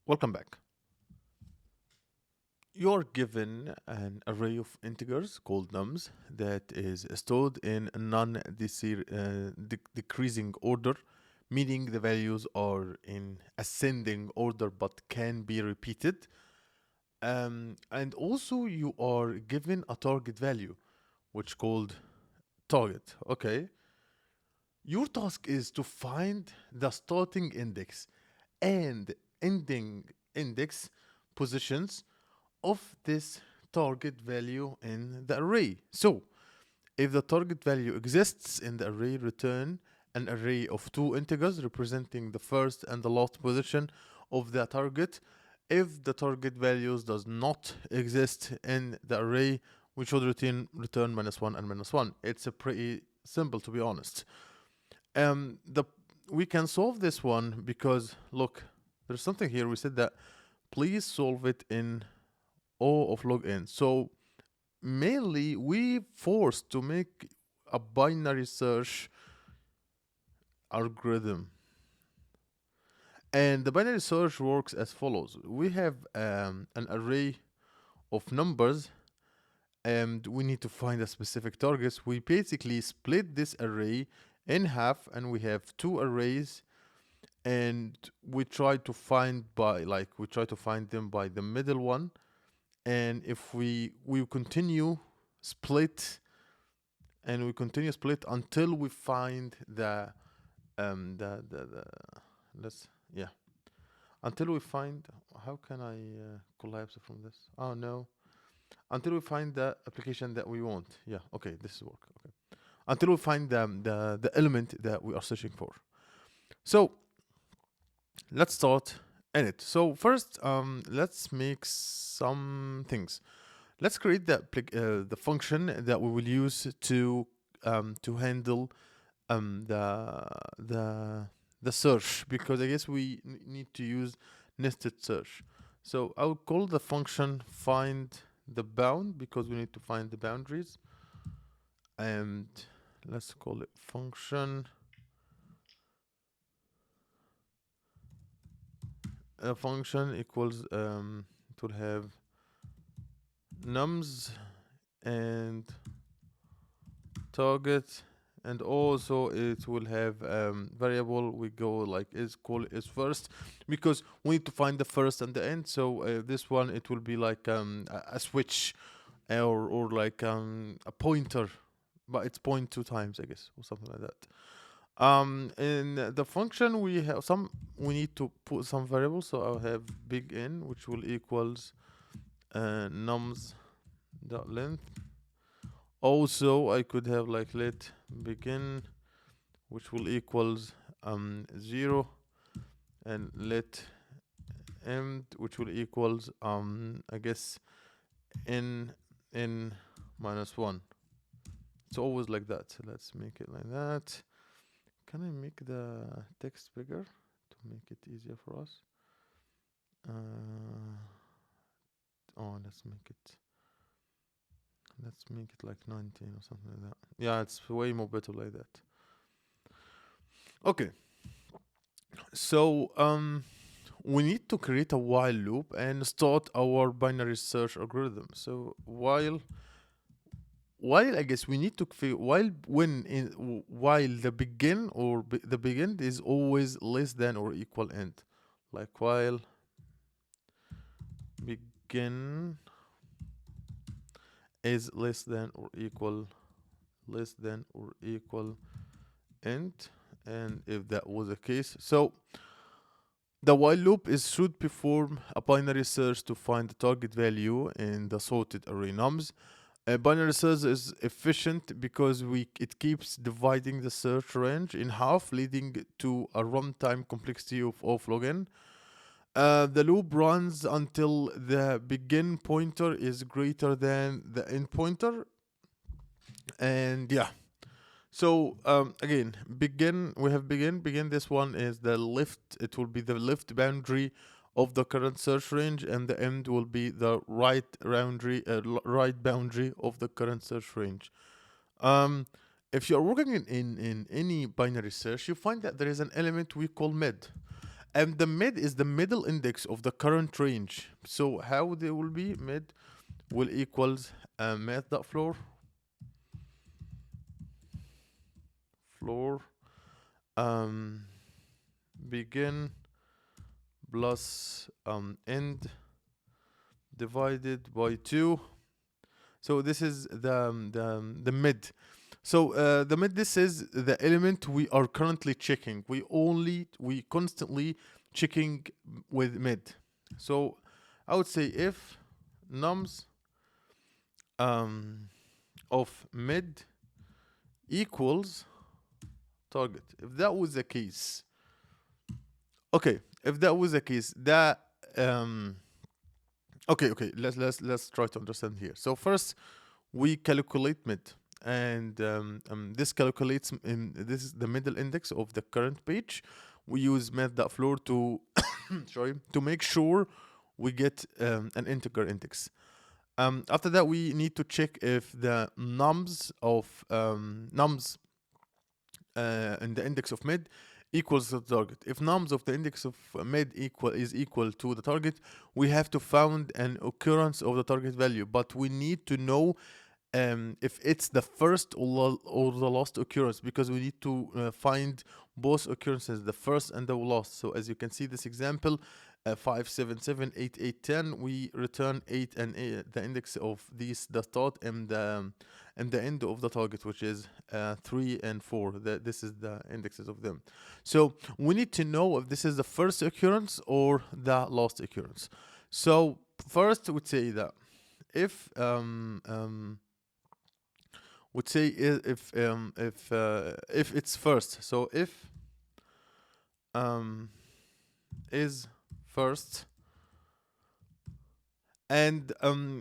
Welcome back. You're given an array of integers called nums that is stored in non-decreasing order, meaning the values are in ascending order but can be repeated. And also you are given a target value, which called target. Okay. Your task is to find the starting index and ending index positions of this target value in the array. So, if the target value exists in the array, return an array of two integers representing the first and the last position of the target. If the target values does not exist in the array, we should return -1 and -1. It's a pretty simple, to be honest. The We can solve this one because look, there's something here. We said that please solve it in O of log n. So mainly we forced to make a binary search algorithm. And the binary search works as follows. We have an array of numbers and we need to find a specific targets. We basically split this array in half and we have two arrays and we try to find them by the middle one. And if we continue split and we continue split until we find the let's yeah until we find, how can I collapse from this? Oh no, until we find the application that we want. Yeah, okay, this is work. Okay, until we find the element that we are searching for. So let's start in it. So first, let's make some things. Let's create the function that we will use to handle the search, because I guess we need to use nested search. So I'll call the function find the bound because we need to find the boundaries, and let's call it function. A function equals it will have nums and target, and also it will have variable. We go like is call is first because we need to find the first and the end. So this one, it will be like a switch or like a pointer, but it's point two times, I guess, or something like that. In the function we need to put some variables. So I'll have big N, which will equals nums dot length. Also I could have like let begin, which will equals 0, and let end, which will equals I guess n -1. It's always like that. So let's make it like that. Can I make the text bigger to make it easier for us? Oh, let's make it like 19 or something like that. Yeah, it's way more better like that. Okay. So we need to create a while loop and start our binary search algorithm. So while I guess we need to while the begin the begin is always less than or equal end, like while begin is less than or equal end. And if that was the case, so the while loop should perform a binary search to find the target value in the sorted array nums. A binary search is efficient because it keeps dividing the search range in half, leading to a runtime complexity of log n. The loop runs until the begin pointer is greater than the end pointer. And yeah. So again, we have begin. This one is the left. It will be the left boundary of the current search range, and the end will be the right boundary of the current search range. If you're working in any binary search, you find that there is an element we call mid. and the mid is the middle index of the current range. So how they will be? Mid will equals math.floor floor begin plus end divided by 2. So this is the mid. So the mid, this is the element we are currently checking. We constantly checking with mid. So I would say if nums of mid equals target. If that was the case, okay. If that was the case, that okay. Let's try to understand here. So first, we calculate mid, and this calculates in this is the middle index of the current page. We use math.floor to sorry, to make sure we get an integer index. After that, we need to check if the nums in the index of mid equals the target. If nums of the index of mid is equal to the target, we have to find an occurrence of the target value, but we need to know if it's the first or the last occurrence, because we need to find both occurrences, the first and the last. So as you can see, this example, 5, 7, 7, 8, 8, 10, we return 8 and 8, the index of these, the start and the end of the target, which is 3 and 4. This is the indexes of them. So we need to know if this is the first occurrence or the last occurrence. So first, would say that if would say if it's first. So if is first, and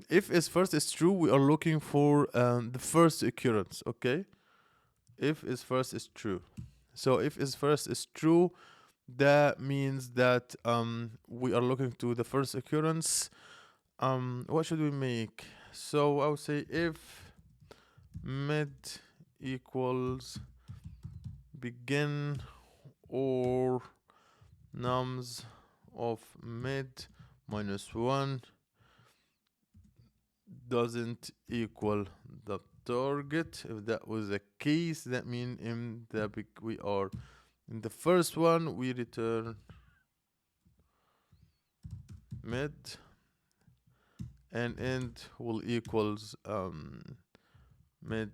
if is first is true, we are looking for the first occurrence. Okay, if is first is true. So if is first is true, that means that we are looking to the first occurrence. What should we make? So I would say if mid equals begin or nums of mid minus 1 doesn't equal the target. If that was the case, that means we are in the first one, we return mid, and end will equals mid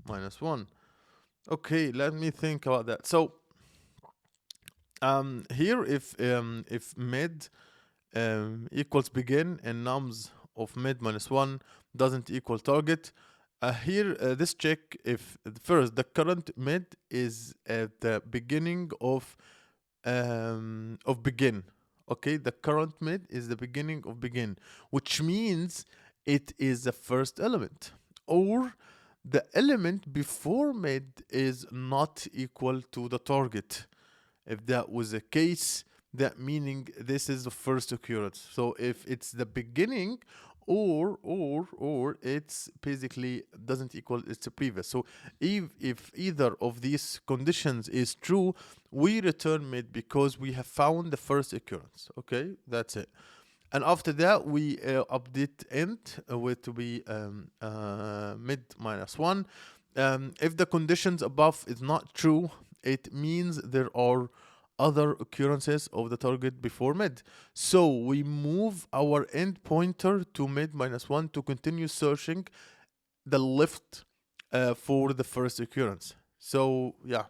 minus 1. Okay, let me think about that. So here, if mid equals begin and nums of mid minus 1 doesn't equal target, here this check if first the current mid is at the beginning of begin. Okay, the current mid is the beginning of begin, which means it is the first element, or the element before mid is not equal to the target. If that was the case, that meaning this is the first occurrence. So if it's the beginning, or it's basically doesn't equal it's the previous. So if either of these conditions is true, we return mid because we have found the first occurrence. Okay, that's it. And after that, we update end with to be mid minus 1. If the conditions above is not true, it means there are other occurrences of the target before mid. So we move our end pointer to mid minus 1 to continue searching the left for the first occurrence. So yeah,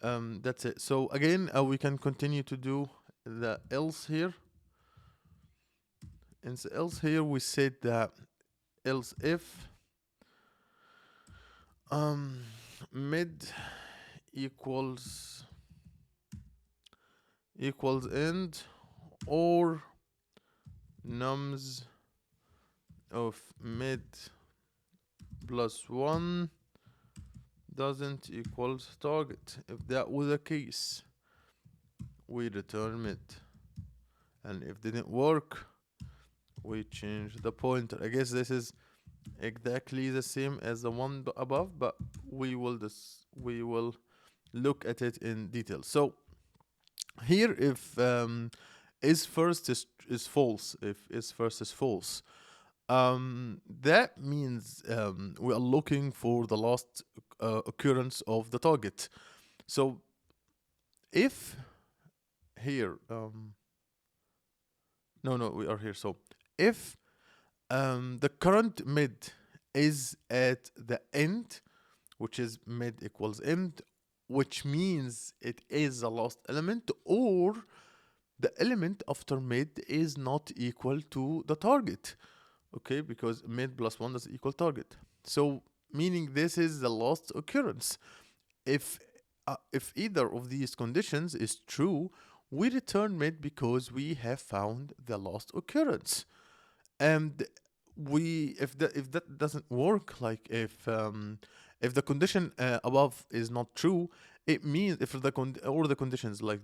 that's it. So again, we can continue to do the else here. And so else here we said that else if mid equals end, or nums of mid plus 1 doesn't equal target. If that was the case, we return mid, and if didn't work, we change the pointer. I guess this is exactly the same as the one above, but we will look at it in detail. So Here, if is first is false, if is first is false, that means we are looking for the last occurrence of the target. So if here, no, we are here. So if the current mid is at the end, which is mid equals end, which means it is the last element, or the element after mid is not equal to the target. Okay, because mid plus 1 does equal target. So meaning this is the last occurrence. If either of these conditions is true, we return mid because we have found the last occurrence. And we if that doesn't work, like if the condition above is not true, it means if all the conditions, like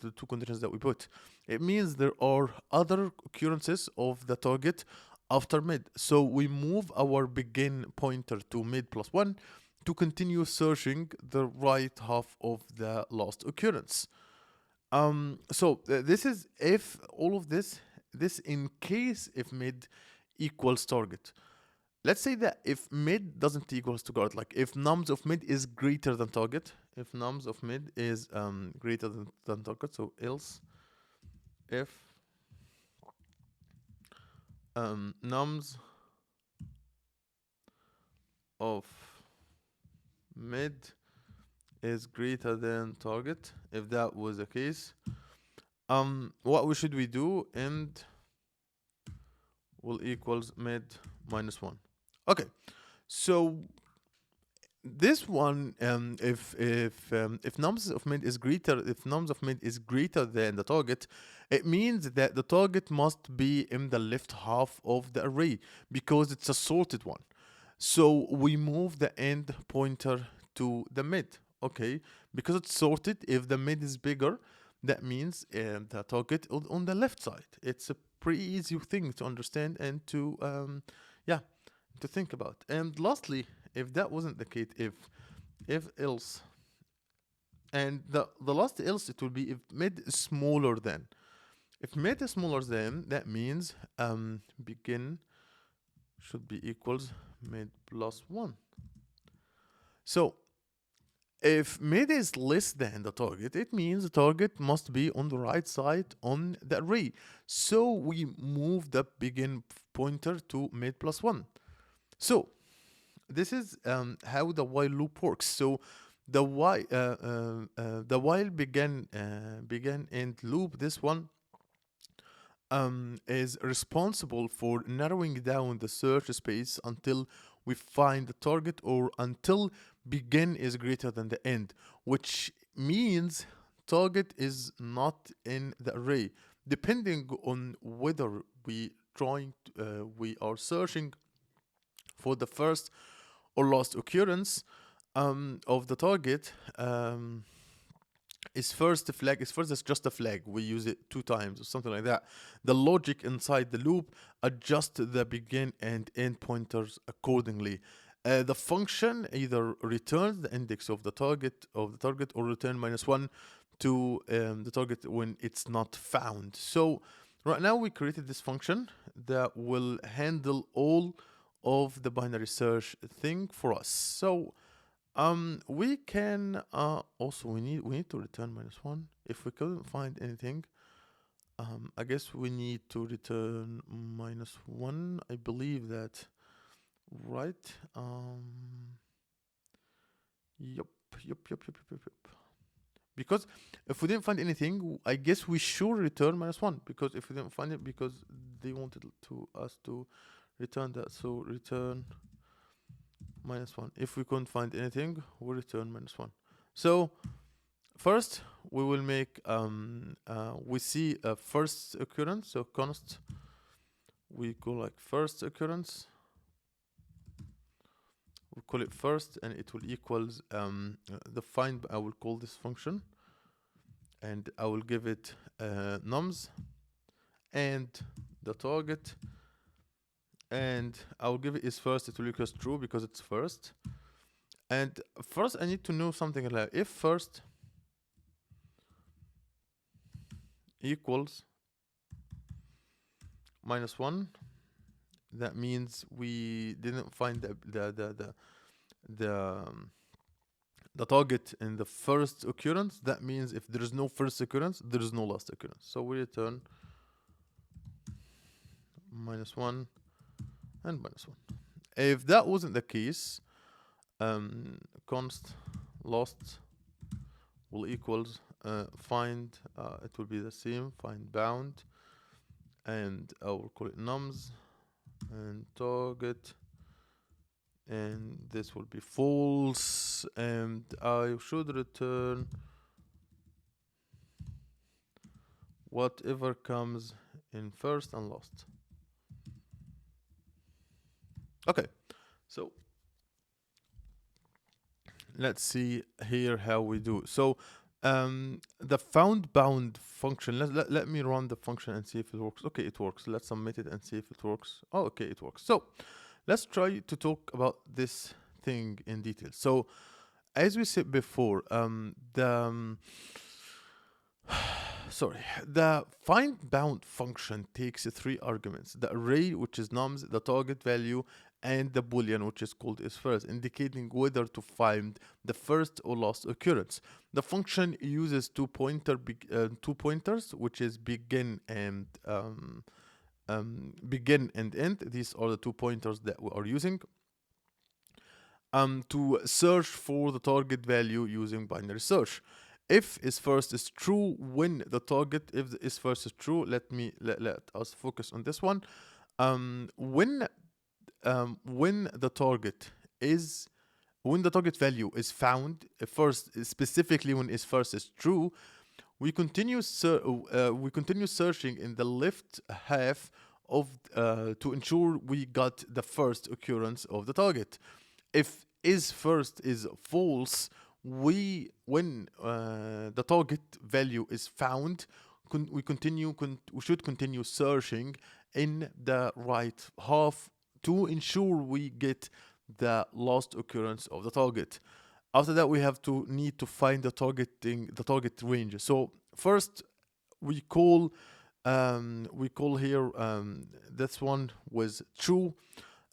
the two conditions that we put, it means there are other occurrences of the target after mid. So we move our begin pointer to mid plus 1 to continue searching the right half of the last occurrence. This is if all of this in case if mid equals target. Let's say that if mid doesn't equals to target, like if nums of mid is greater than target, if nums of mid is greater than target, so else if nums of mid is greater than target, if that was the case, what should we do? And will equals mid minus 1. Okay, so this one, if nums of mid is greater, if nums of mid is greater than the target, it means that the target must be in the left half of the array because it's a sorted one. So we move the end pointer to the mid. Okay, because it's sorted. If the mid is bigger, that means the target on the left side. It's a pretty easy thing to understand and to yeah, to think about. And lastly, if that wasn't the case, if else, and the last else, it will be if mid is smaller than. If mid is smaller than, that means begin should be equals mid plus 1. So if mid is less than the target, it means the target must be on the right side on the array. So we move the begin pointer to mid plus 1. So this is how the while loop works. So the while begin end loop, this one is responsible for narrowing down the search space until we find the target, or until begin is greater than the end, which means target is not in the array, depending on whether we are searching for the first or last occurrence of the target. Is first a flag, is first is just a flag, we use it 2 times or something like that. The logic inside the loop adjusts the begin and end pointers accordingly. The function either returns the index of the target or return -1 to the target when it's not found. So right now we created this function that will handle all of the binary search thing for us. So we can also we need to return -1 if we couldn't find anything. I guess we need to return -1. I believe that, right? Yup, yup. Because if we didn't find anything, I guess we should return -1, because if we didn't find it, because they wanted us to return that. So return -1. If we couldn't find anything, we'll return -1. So first we will make we see a first occurrence, so const, we go like first occurrence, we call it first, and it will equals the find. I will call this function, and I will give it nums and the target, and I will give it is first. It will equals true because it's first. And first I need to know something like if first equals -1. That means we didn't find the target in the first occurrence. That means if there is no first occurrence, there is no last occurrence. So we return -1 and -1. If that wasn't the case, const lost will equals find, it will be the same, find bound, and I will call it nums and target, and this will be false, and I should return whatever comes in first and last. Okay, so let's see here how we do. So the found bound function, let me run the function and see if it works. Okay, it works. Let's submit it and see if it works. Oh, okay, it works. So let's try to talk about this thing in detail. So as we said before, the find bound function takes three arguments: the array, which is nums, the target value, and the boolean, which is called is first, indicating whether to find the first or last occurrence. The function uses two pointers, which is begin and end. These are the 2 pointers that we are using to search for the target value using binary search. If is first is true, when the target, if the is first is true, let us focus on this one. When the target value is found first, specifically when is first is true, we continue searching in the left half of to ensure we got the first occurrence of the target. If is first is false, when the target value is found, we should continue searching in the right half to ensure we get the last occurrence of the target. After that, we need to find the target range. So first we call here this one was true.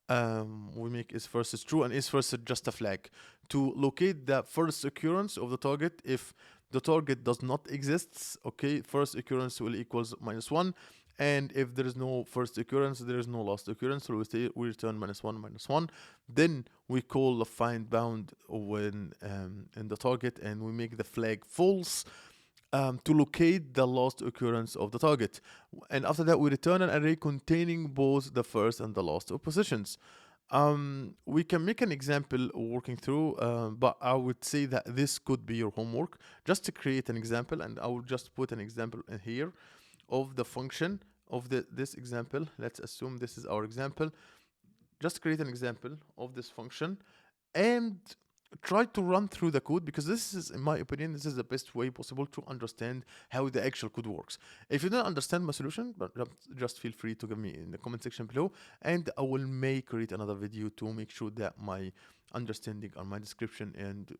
We make is first is true, and is first is just a flag to locate the first occurrence of the target. If the target does not exist, okay, first occurrence will equals -1, and if there is no first occurrence, there is no last occurrence, so we return -1. Then we call the find bound when in the target, and we make the flag false to locate the last occurrence of the target. And after that, we return an array containing both the first and the last positions. We can make an example working through, but I would say that this could be your homework, just to create an example, and I will just put an example in here of the function of this example. Let's assume this is our example. Just create an example of this function and try to run through the code, because this is, in my opinion, this is the best way possible to understand how the actual code works. If you don't understand my solution, but just feel free to give me in the comment section below, and I will create another video to make sure that my understanding on my description and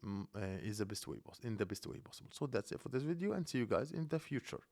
is the best way possible. So that's it for this video, and see you guys in the future.